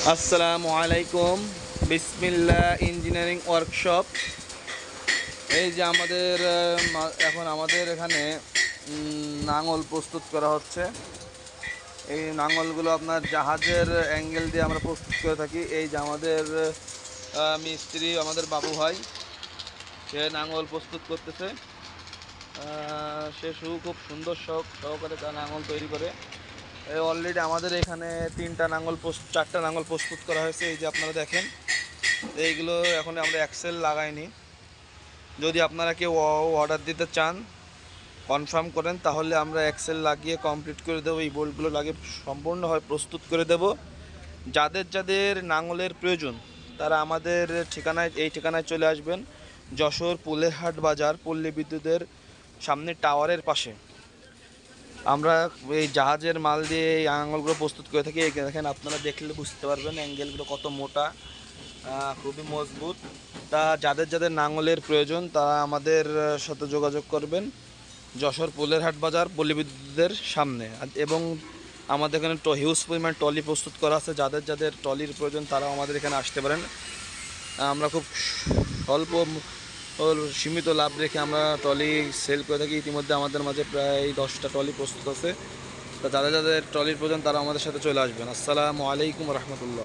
আসসালামু আলাইকুম। বিসমিল্লাহ ইঞ্জিনিয়ারিং ওয়ার্কশপ। এই যে আমাদের এখন আমাদের এখানে নাঙল প্রস্তুত করা হচ্ছে। এই নাঙলগুলো আপনার জাহাজের অ্যাঙ্গেল দিয়ে আমরা প্রস্তুত করে থাকি। এই যে আমাদের মিস্ত্রি আমাদের বাবু ভাই, সে নাঙল প্রস্তুত করতেছে। সে খুব সুন্দর সহকারে তার নাঙল তৈরি করে। অলরেডি আমাদের এখানে চারটা নাঙল প্রস্তুত করা হয়েছে। এই যে আপনারা দেখেন, এইগুলো এখন আমরা অ্যাক্সেল লাগাইনি। যদি আপনারা কেউ অর্ডার দিতে চান, কনফার্ম করেন, তাহলে আমরা অ্যাক্সেল লাগিয়ে কমপ্লিট করে দেবো। এই বোল্টগুলো লাগিয়ে সম্পূর্ণভাবে প্রস্তুত করে দেব। যাদের যাদের নাঙলের প্রয়োজন তারা আমাদের এই ঠিকানায় চলে আসবেন। যশোর পুলেরহাট বাজার, পল্লী বিদ্যুতের সামনে টাওয়ারের পাশে আমরা এই জাহাজের মাল দিয়ে এই নাঙলগুলো প্রস্তুত করে থাকি। দেখেন, আপনারা দেখলে বুঝতে পারবেন অ্যাঙ্গেলগুলো কত মোটা, খুবই মজবুত। তা যাদের যাদের নাঙলের প্রয়োজন তারা আমাদের সাথে যোগাযোগ করবেন। যশোর পুলেরহাট বাজার, পল্লী বিদ্যুতের সামনে। এবং আমাদের এখানে হিউজ পরিমাণ ট্রলি প্রস্তুত করা আছে। যাদের যাদের ট্রলির প্রয়োজন তারা আমাদের এখানে আসতে পারেন। আমরা খুব স্বল্প সীমিত লাভ রেখে আমরা ট্রলি সেল করে থাকি। ইতিমধ্যে আমাদের মাঝে প্রায় 10টা ট্রলি প্রস্তুত আছে। তা যাদের যাদের ট্রলির প্রয়োজন তারা আমাদের সাথে চলে আসবেন। আসসালামু আলাইকুম রহমতুল্লাহ।